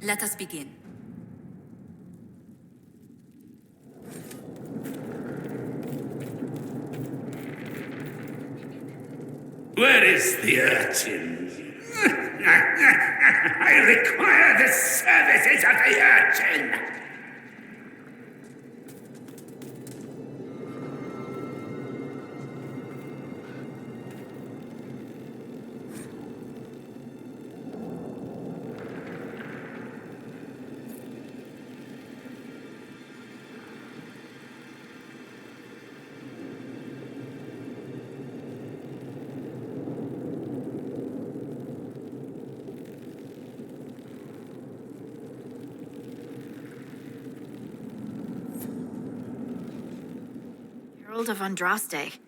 Let us begin. Where is the urchin? I require the services of the urchin! Of Andraste.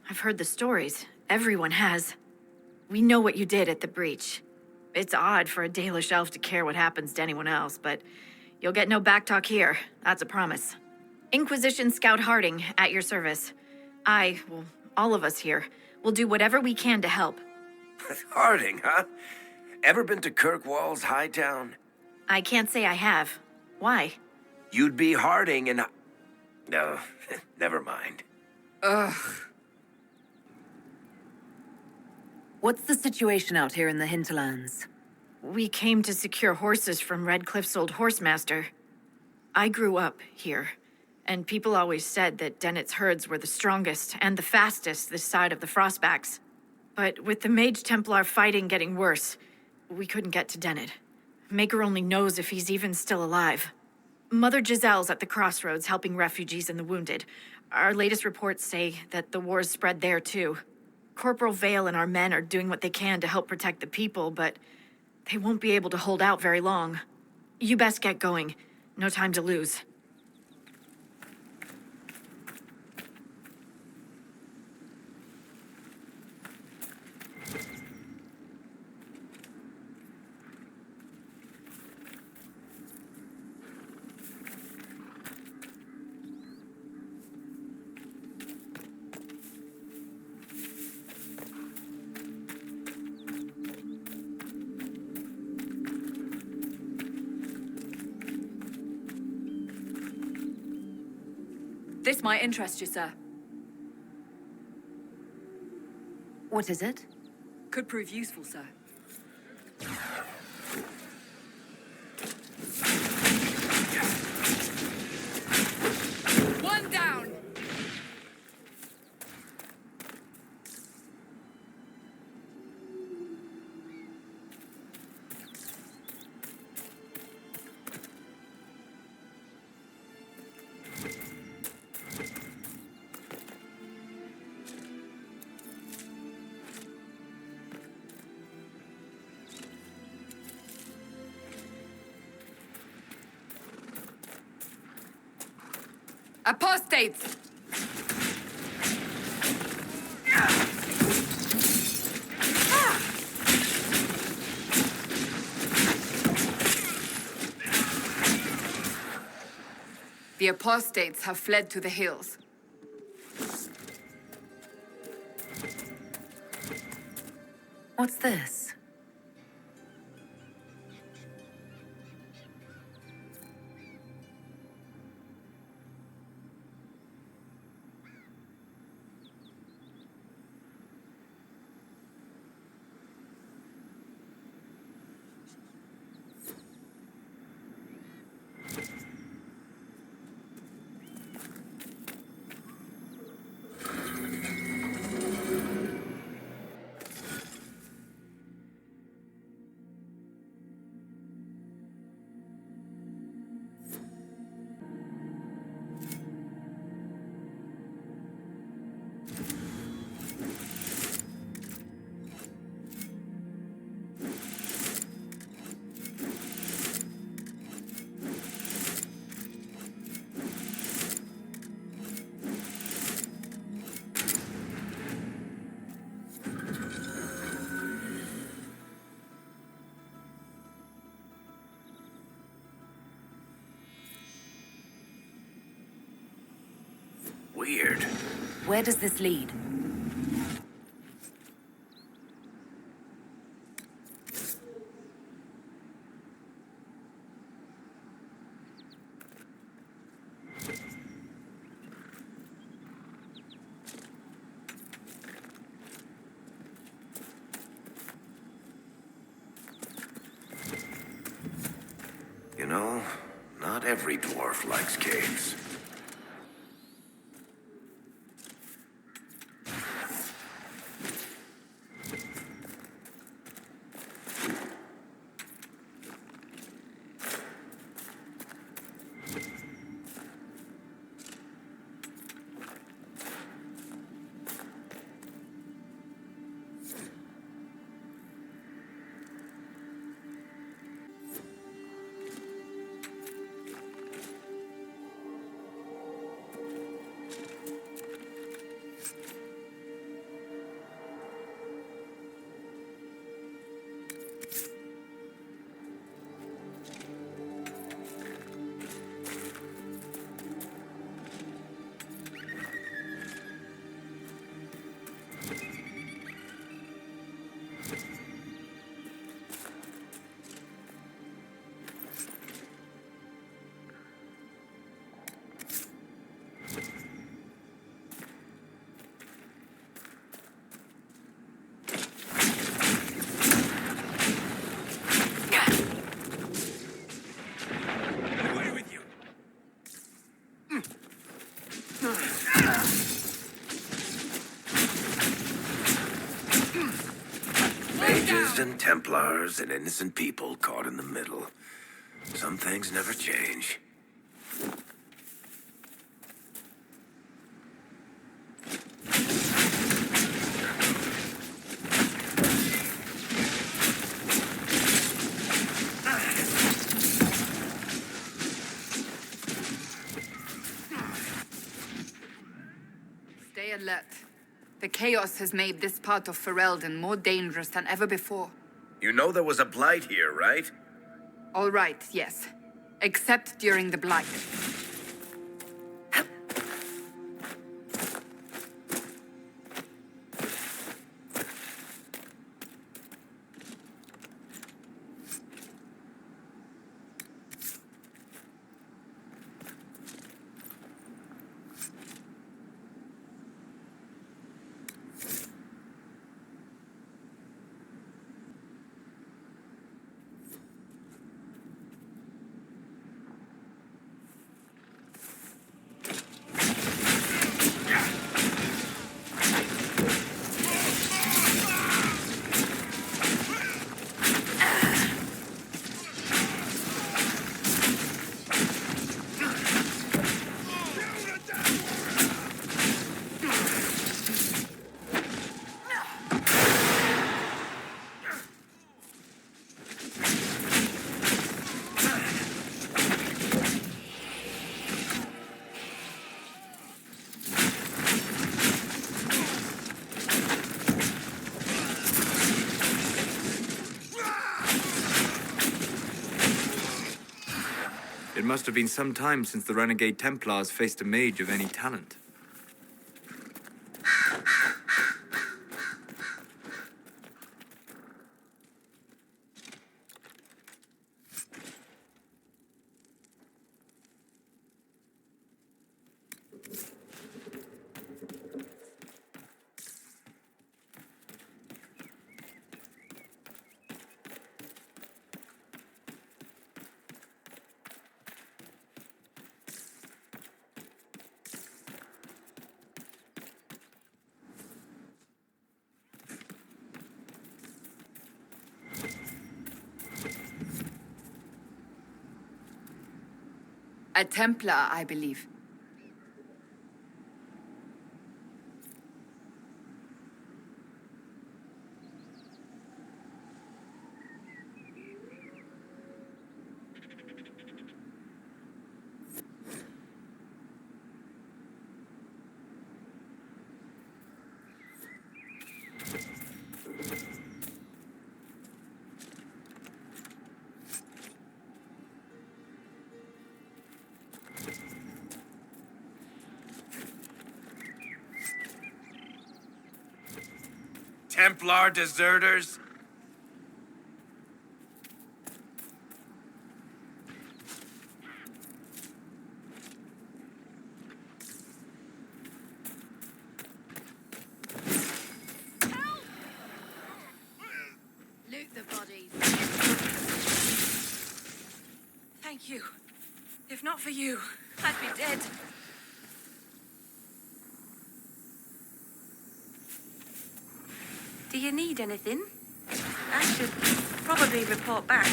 I've heard the stories. Everyone has. We know what you did at the breach. It's odd for a Dalish elf to care what happens to anyone else, but you'll get no backtalk here. That's a promise. Inquisition Scout Harding, at your service. All of us here, will do whatever we can to help. Harding, huh? Ever been to Kirkwall's Hightown? I can't say I have. Why? You'd be Harding and... No, never mind. Ugh. What's the situation out here in the hinterlands? We came to secure horses from Redcliffe's old horsemaster. I grew up here, and people always said that Dennett's herds were the strongest and the fastest this side of the Frostbacks. But with the Mage Templar fighting getting worse, we couldn't get to Dennett. Maker only knows if he's even still alive. Mother Giselle's at the crossroads helping refugees and the wounded. Our latest reports say that the war's spread there too. Corporal Vale and our men are doing what they can to help protect the people, but they won't be able to hold out very long. You best get going. No time to lose. This might interest you, sir. What is it? Could prove useful, sir. One down! Apostates! The apostates have fled to the hills. What's this? Weird. Where does this lead? Not every dwarf likes caves. Mages and Templars and innocent people caught in the middle. Some things never change. Stay alert. The chaos has made this part of Ferelden more dangerous than ever before. You know there was a blight here, right? All right, yes. Except during the Blight. It must have been some time since the renegade Templars faced a mage of any talent. A Templar, I believe. Templar deserters? Loot the bodies. Thank you. If not for you, I'd be dead. Do you need anything? I should probably report back.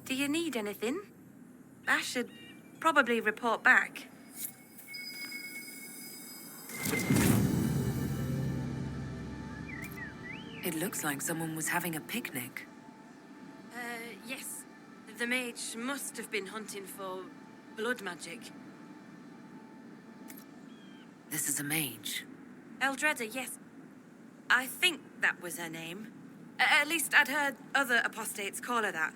Do you need anything? I should probably report back. It looks like someone was having a picnic. Yes. The mage must have been hunting for blood magic. This is a mage. Eldreda, yes. I think that was her name. At least I'd heard other apostates call her that.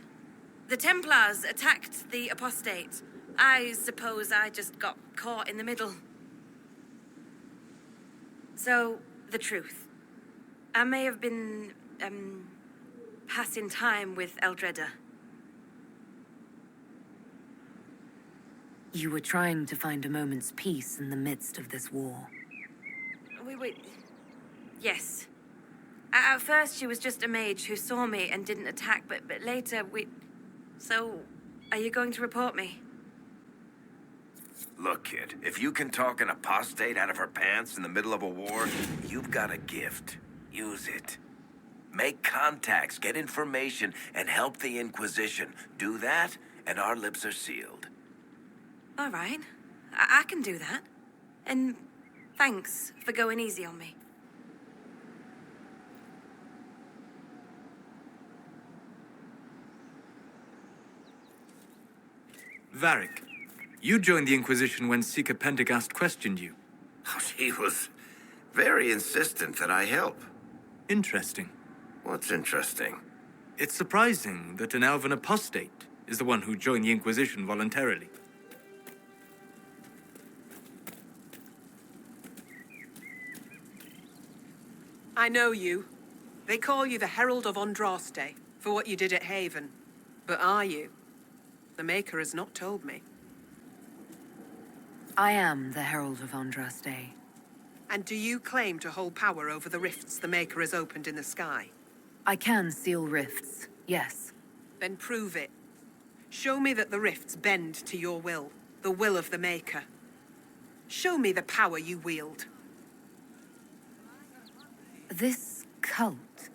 The Templars attacked the apostate. I suppose I just got caught in the middle. So, the truth. I may have been, passing time with Eldreda. You were trying to find a moment's peace in the midst of this war. Wait. Yes. At first, she was just a mage who saw me and didn't attack, but later So, are you going to report me? Look, kid, if you can talk an apostate out of her pants in the middle of a war, you've got a gift. Use it. Make contacts, get information, and help the Inquisition. Do that, and our lips are sealed. All right. I can do that. And thanks for going easy on me. Varric, you joined the Inquisition when Seeker Pendergast questioned you. Oh, she was very insistent that I help. Interesting. What's interesting? It's surprising that an elven apostate is the one who joined the Inquisition voluntarily. I know you. They call you the Herald of Andraste for what you did at Haven. But are you? The Maker has not told me. I am the Herald of Andraste. And do you claim to hold power over the rifts the Maker has opened in the sky? I can seal rifts, yes. Then prove it. Show me that the rifts bend to your will, the will of the Maker. Show me the power you wield. This cult,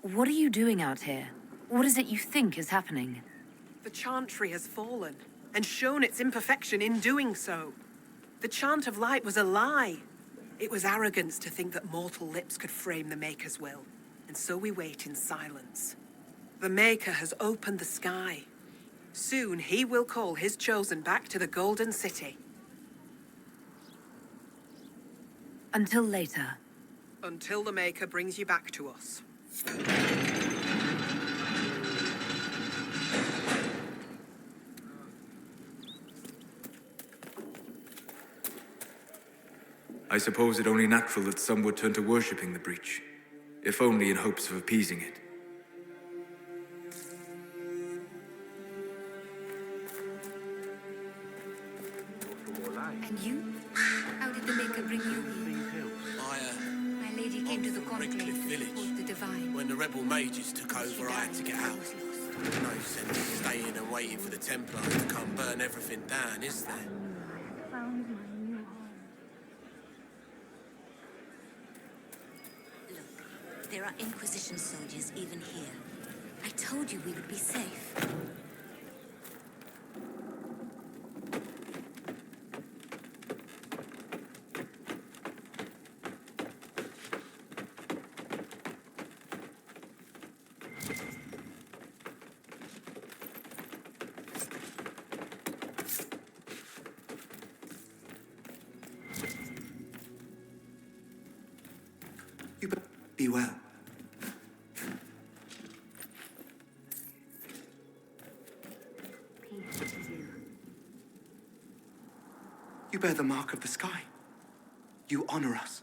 what are you doing out here? What is it you think is happening? The Chantry has fallen, and shown its imperfection in doing so. The Chant of Light was a lie. It was arrogance to think that mortal lips could frame the Maker's will, and so we wait in silence. The Maker has opened the sky. Soon he will call his chosen back to the Golden City. Until later. Until the Maker brings you back to us. I suppose it only natural that some would turn to worshipping the breach, if only in hopes of appeasing it. And you? How did the Maker bring you here? My lady came to the conclave to support the divine. When the rebel mages took over, I had to get out. No sense staying and waiting for the Templars to come burn everything down, is there? Look, there are Inquisition soldiers even here. I told you we would be safe. You be well. You bear the mark of the sky. You honor us.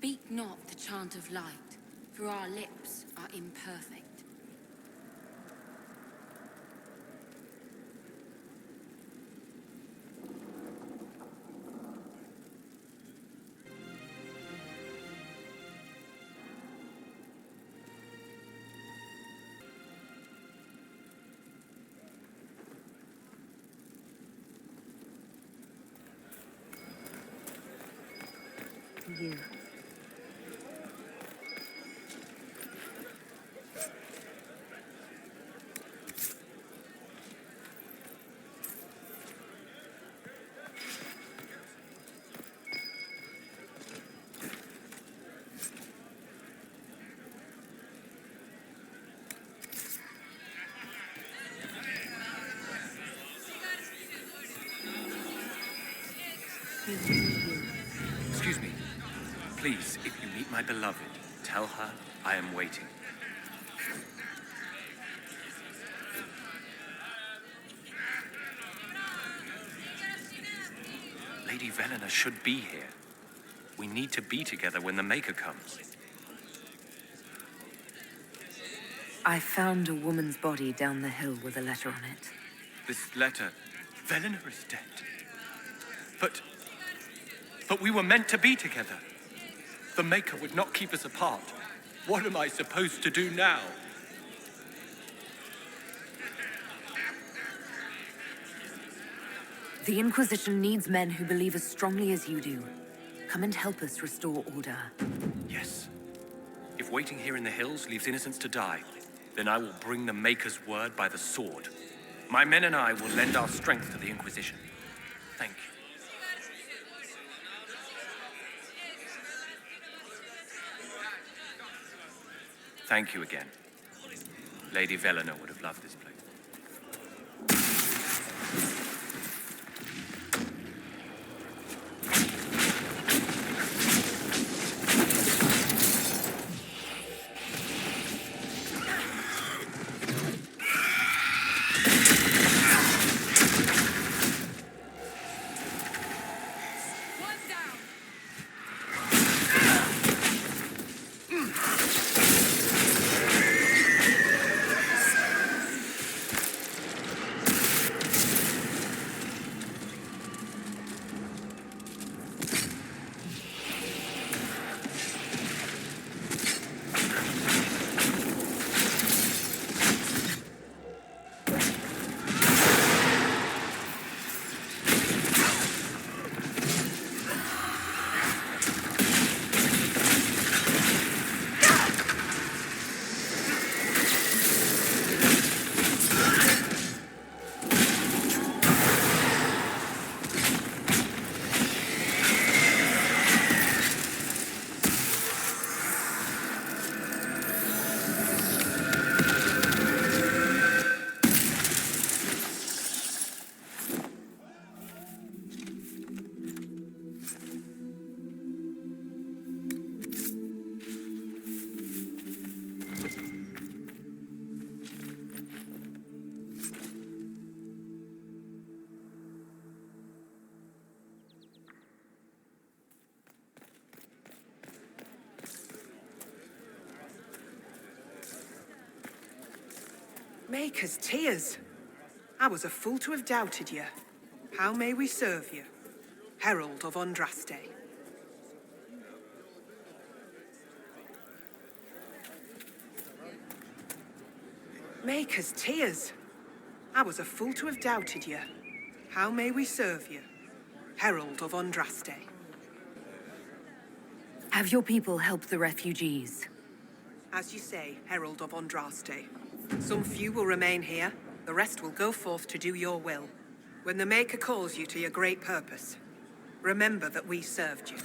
Speak not the chant of light, for our lips are imperfect. You. Excuse me. Please, if you meet my beloved, tell her I am waiting. Lady Velena should be here. We need to be together when the Maker comes. I found a woman's body down the hill with a letter on it. This letter... Velena is dead. But we were meant to be together. The Maker would not keep us apart. What am I supposed to do now? The Inquisition needs men who believe as strongly as you do. Come and help us restore order. Yes. If waiting here in the hills leaves innocents to die, then I will bring the Maker's word by the sword. My men and I will lend our strength to the Inquisition. Thank you. Thank you again. Lady Velena would have loved this place. Maker's tears. I was a fool to have doubted you. How may we serve you? Herald of Andraste. Maker's tears. I was a fool to have doubted you. How may we serve you? Herald of Andraste. Have your people help the refugees. As you say, Herald of Andraste. Some few will remain here, the rest will go forth to do your will. When the Maker calls you to your great purpose, remember that we served you.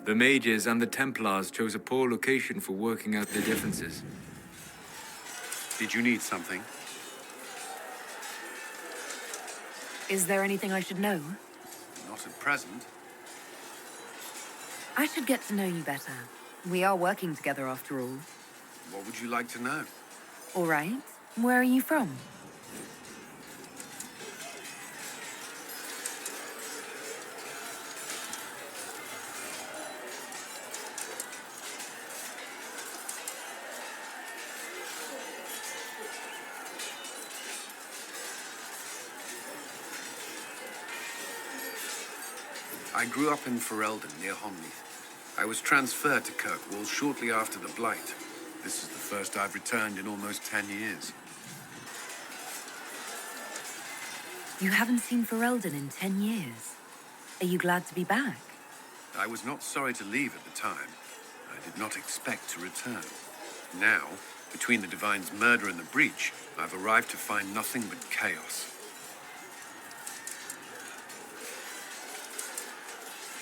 The mages and the Templars chose a poor location for working out their differences. Did you need something? Is there anything I should know? Not at present. I should get to know you better. We are working together after all. What would you like to know? All right. Where are you from? I grew up in Ferelden, near Homley. I was transferred to Kirkwall shortly after the Blight. This is the first I've returned in almost 10 years. You haven't seen Ferelden in 10 years. Are you glad to be back? I was not sorry to leave at the time. I did not expect to return. Now, between the Divine's murder and the breach, I've arrived to find nothing but chaos.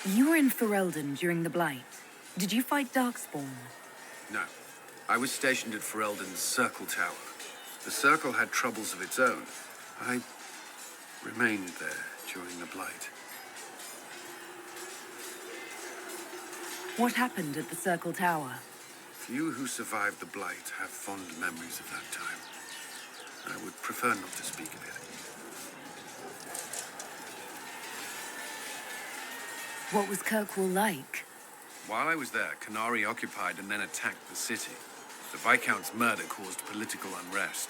You were in Ferelden during the Blight. Did you fight Darkspawn? No. I was stationed at Ferelden's Circle Tower. The Circle had troubles of its own. I remained there during the Blight. What happened at the Circle Tower? Few who survived the Blight have fond memories of that time. I would prefer not to speak of it. What was Kirkwall like? While I was there, Canary occupied and then attacked the city. The Viscount's murder caused political unrest.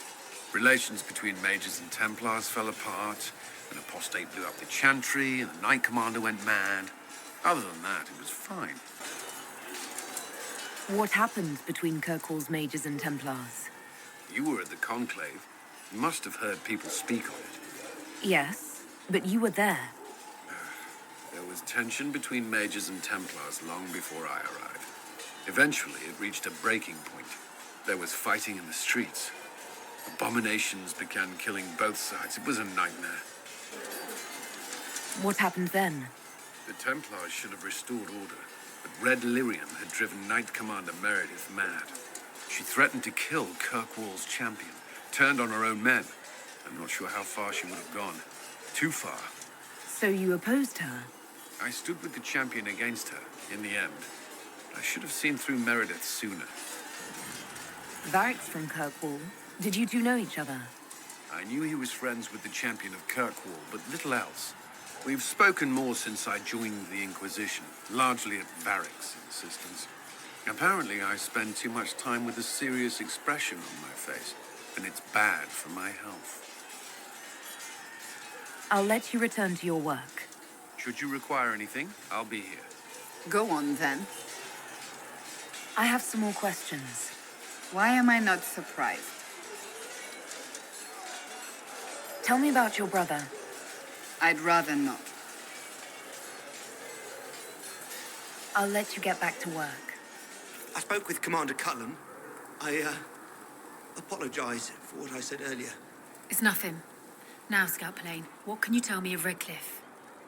Relations between mages and Templars fell apart. An apostate blew up the chantry, and the Knight Commander went mad. Other than that, it was fine. What happened between Kirkwall's mages and Templars? You were at the Conclave. You must have heard people speak of it. Yes, but you were there. There was tension between mages and Templars long before I arrived. Eventually, it reached a breaking point. There was fighting in the streets. Abominations began killing both sides. It was a nightmare. What happened then? The Templars should have restored order, but Red Lyrium had driven Knight Commander Meredith mad. She threatened to kill Kirkwall's champion, turned on her own men. I'm not sure how far she would have gone. Too far. So you opposed her? I stood with the champion against her, in the end. I should have seen through Meredith sooner. Varric's from Kirkwall. Did you two know each other? I knew he was friends with the champion of Kirkwall, but little else. We've spoken more since I joined the Inquisition, largely at Varric's insistence. Apparently, I spend too much time with a serious expression on my face, and it's bad for my health. I'll let you return to your work. Should you require anything, I'll be here. Go on, then. I have some more questions. Why am I not surprised? Tell me about your brother. I'd rather not. I'll let you get back to work. I spoke with Commander Cullen. I apologize for what I said earlier. It's nothing. Now, Scout Plain, what can you tell me of Redcliffe?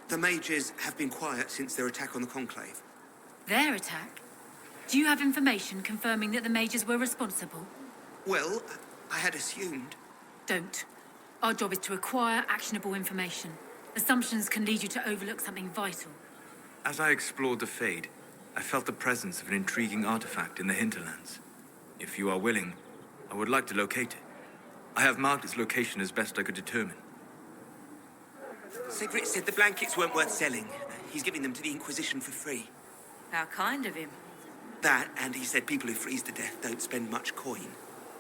The mages have been quiet since their attack on the Conclave. Their attack? Do you have information confirming that the mages were responsible? Well, I had assumed. Don't. Our job is to acquire actionable information. Assumptions can lead you to overlook something vital. As I explored the Fade, I felt the presence of an intriguing artifact in the hinterlands. If you are willing, I would like to locate it. I have marked its location as best I could determine. Sigrid said the blankets weren't worth selling. He's giving them to the Inquisition for free. How kind of him. That, and he said people who freeze to death don't spend much coin.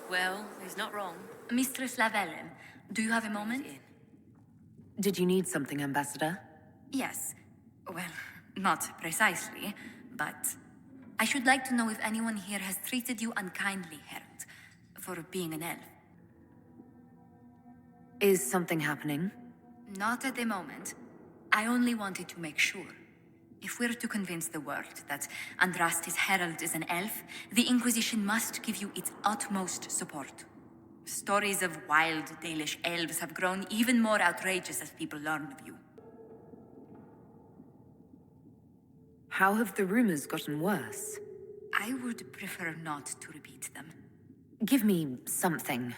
Well, he's not wrong. Mistress Lavellan, do you have a moment? Did you need something, Ambassador? Yes. Well, not precisely, but I should like to know if anyone here has treated you unkindly, Herald, for being an elf. Is something happening? Not at the moment. I only wanted to make sure. If we're to convince the world that Andraste's herald is an elf, the Inquisition must give you its utmost support. Stories of wild Dalish elves have grown even more outrageous as people learn of you. How have the rumors gotten worse? I would prefer not to repeat them. Give me something.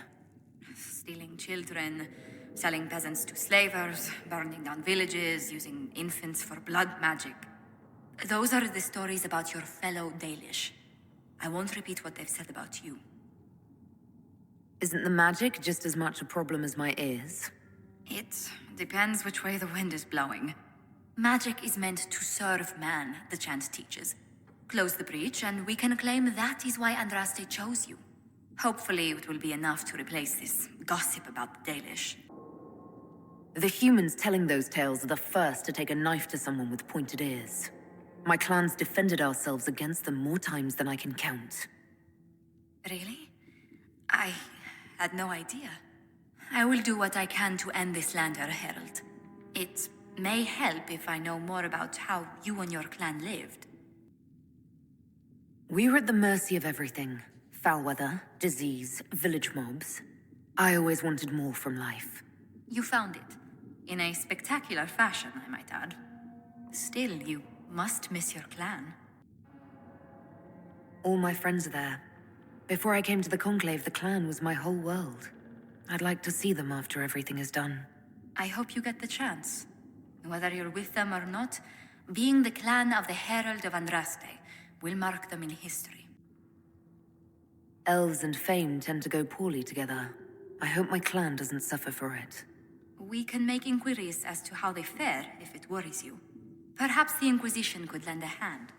Stealing children, selling peasants to slavers, burning down villages, using infants for blood magic. Those are the stories about your fellow Dalish. I won't repeat what they've said about you. Isn't the magic just as much a problem as my ears? It depends which way the wind is blowing. Magic is meant to serve man, the chant teaches. Close the breach, and we can claim that is why Andraste chose you. Hopefully it will be enough to replace this gossip about the Dalish. The humans telling those tales are the first to take a knife to someone with pointed ears. My clans defended ourselves against them more times than I can count. Really? I had no idea. I will do what I can to end this slander, Herald. It may help if I know more about how you and your clan lived. We were at the mercy of everything. Foul weather, disease, village mobs. I always wanted more from life. You found it. In a spectacular fashion, I might add. Still, you must miss your clan. All my friends are there. Before I came to the Conclave, the clan was my whole world. I'd like to see them after everything is done. I hope you get the chance. Whether you're with them or not, being the clan of the Herald of Andraste will mark them in history. Elves and fame tend to go poorly together. I hope my clan doesn't suffer for it. We can make inquiries as to how they fare if it worries you. Perhaps the Inquisition could lend a hand.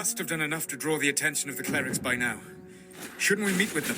must have done enough to draw the attention of the clerics by now. Shouldn't we meet with them?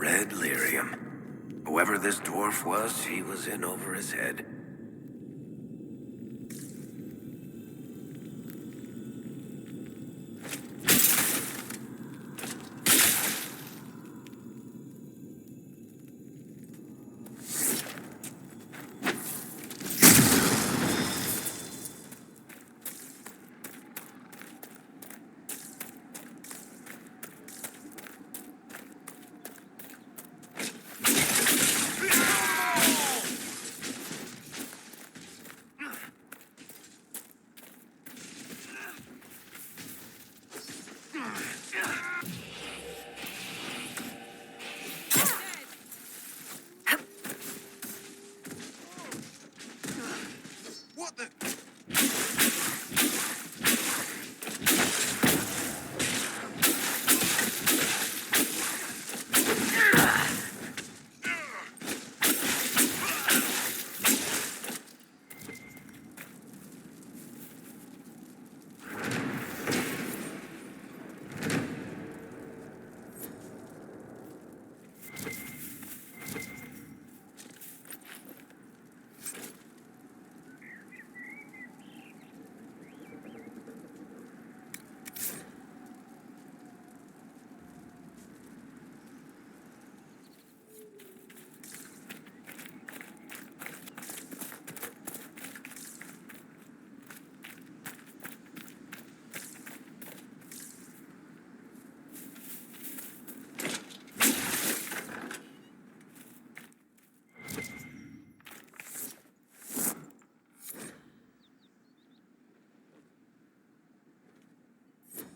Red lyrium. Whoever this dwarf was, he was in over his head.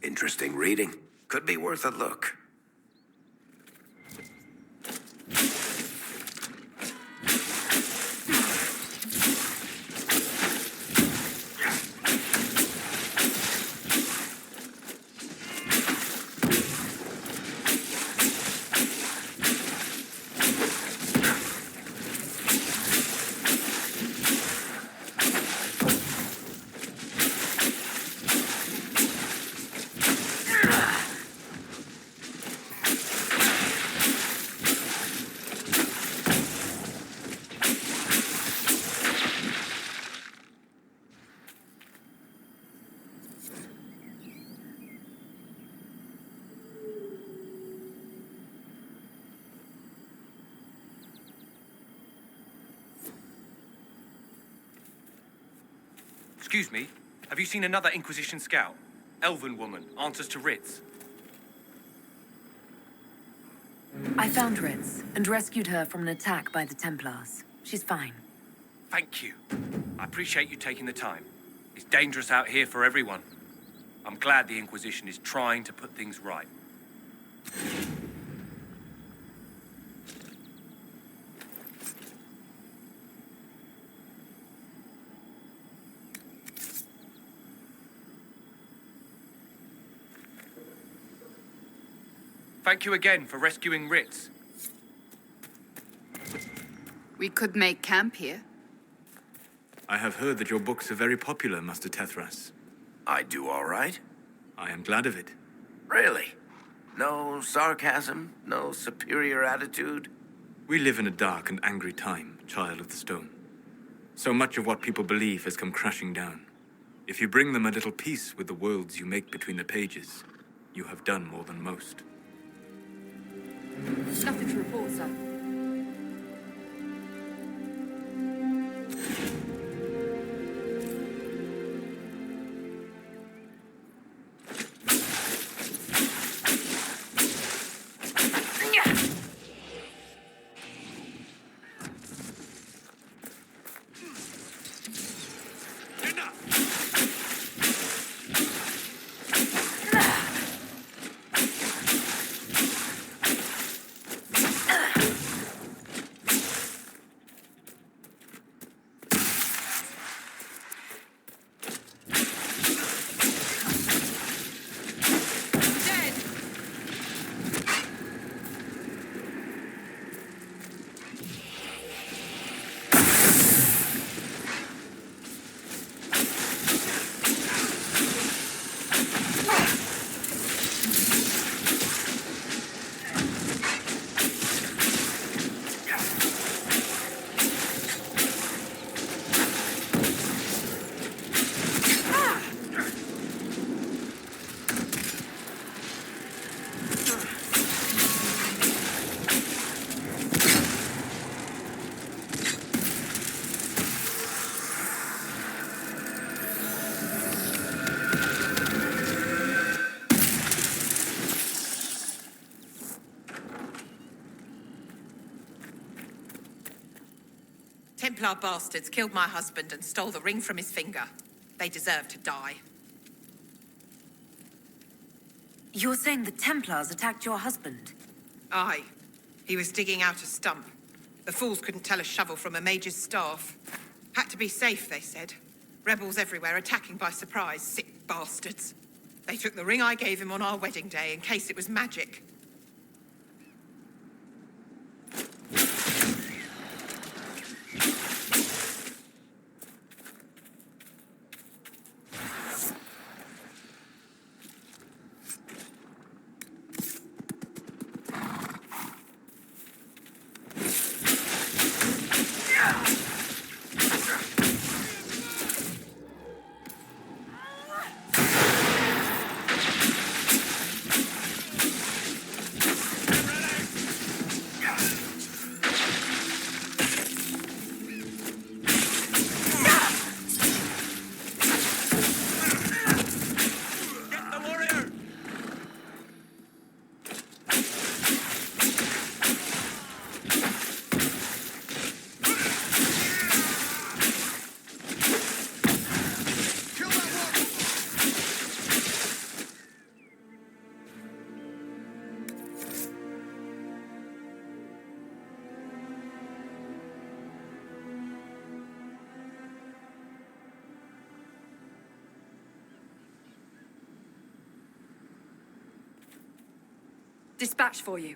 Interesting reading. Could be worth a look. Excuse me, have you seen another Inquisition scout? Elven woman, answers to writs. I found Ritz and rescued her from an attack by the Templars. She's fine. Thank you. I appreciate you taking the time. It's dangerous out here for everyone. I'm glad the Inquisition is trying to put things right. Thank you again for rescuing Ritz. We could make camp here. I have heard that your books are very popular, Master Tethras. I do all right. I am glad of it. Really? No sarcasm? No superior attitude? We live in a dark and angry time, Child of the Stone. So much of what people believe has come crashing down. If you bring them a little peace with the worlds you make between the pages, you have done more than most. Nothing to report, sir. Templar bastards killed my husband and stole the ring from his finger. They deserve to die. You're saying the Templars attacked your husband? Aye. He was digging out a stump. The fools couldn't tell a shovel from a mage's staff. Had to be safe, they said. Rebels everywhere attacking by surprise, sick bastards. They took the ring I gave him on our wedding day in case it was magic. Dispatch for you.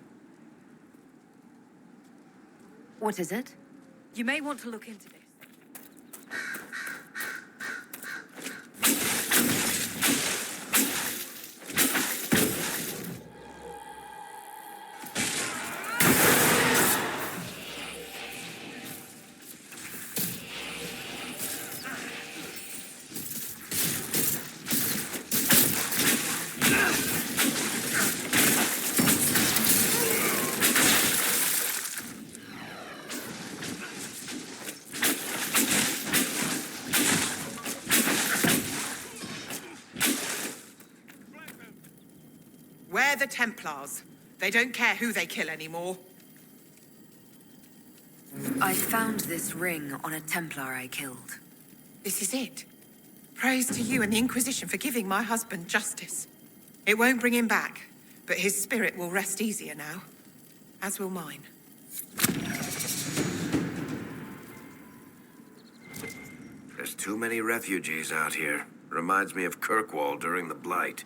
What is it? You may want to look into this. the Templars. They don't care who they kill anymore. I found this ring on a Templar I killed. This is it. Praise to you and the Inquisition for giving my husband justice. It won't bring him back, but his spirit will rest easier now. As will mine. There's too many refugees out here. Reminds me of Kirkwall during the Blight.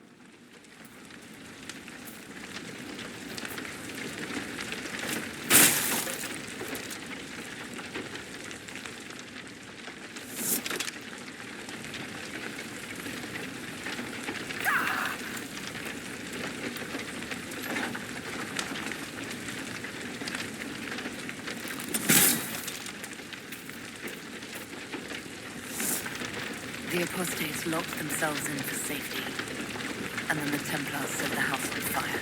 The apostates locked themselves in for safety, and then the Templars set the house on fire.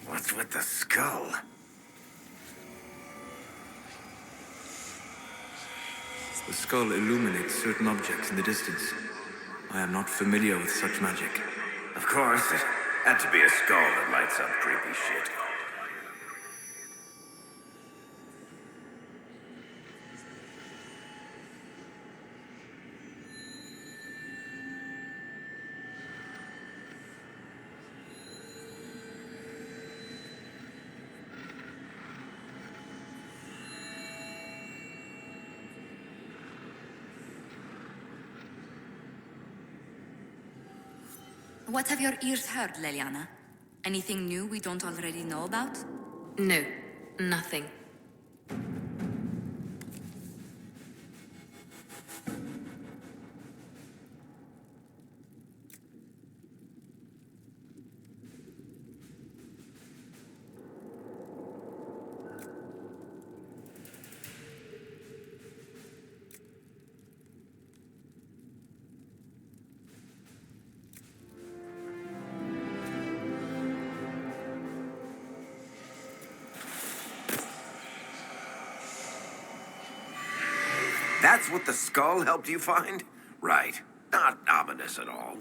What's with the skull? The skull illuminates certain objects in the distance. I am not familiar with such magic. Of course, it had to be a skull that lights up creepy shit. What have your ears heard, Leliana? Anything new we don't already know about? No, nothing. That's what the skull helped you find? Right. Not ominous at all.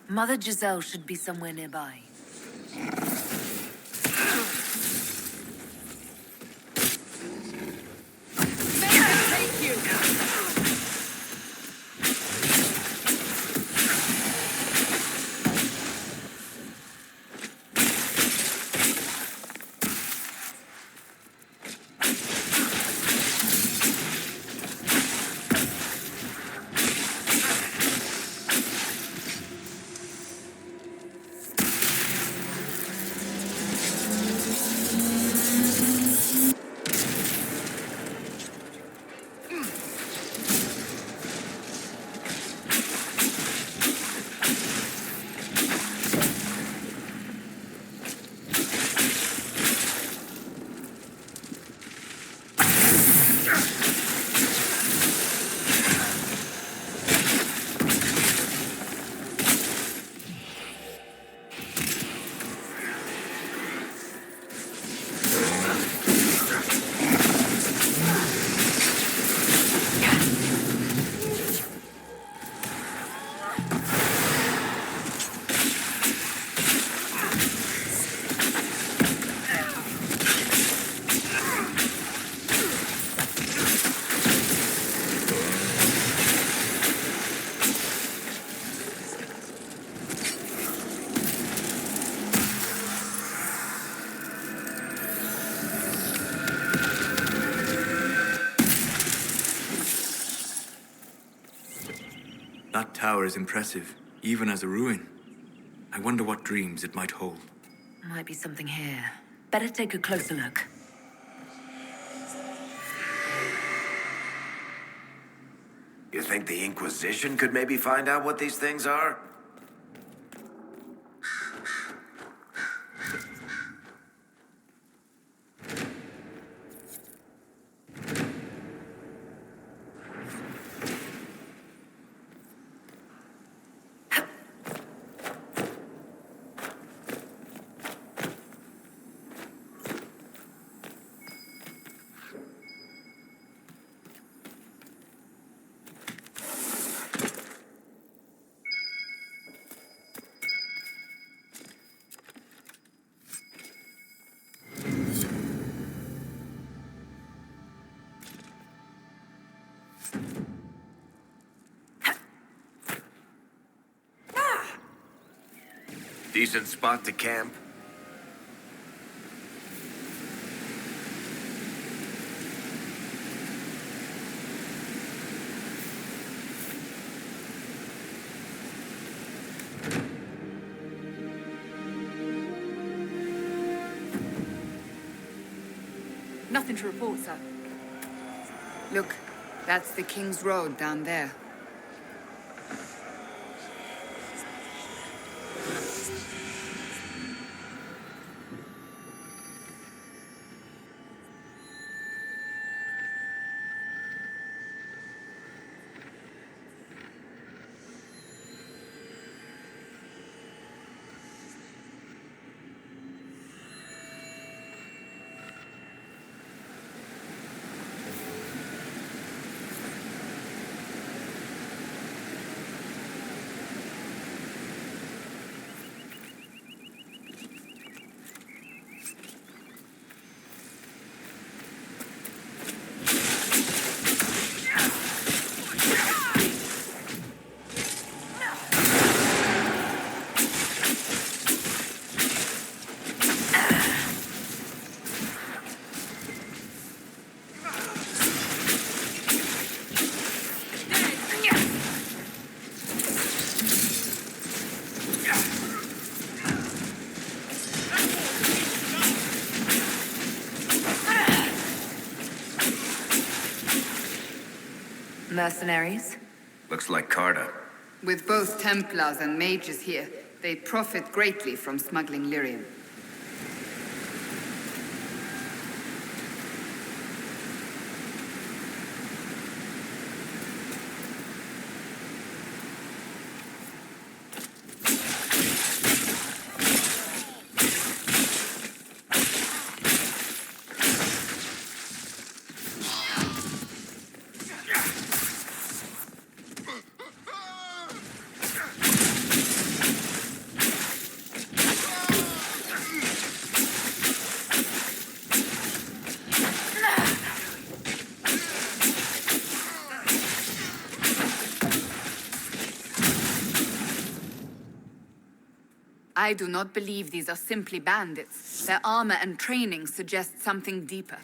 Mother Giselle should be somewhere nearby. That tower is impressive, even as a ruin. I wonder what dreams it might hold. Might be something here. Better take a closer look. You think the Inquisition could maybe find out what these things are? Decent spot to camp. Nothing to report, sir. Look, that's the King's Road down there. Mercenaries? Looks like Carta. With both Templars and mages here, they profit greatly from smuggling lyrium. I do not believe these are simply bandits. Their armor and training suggest something deeper.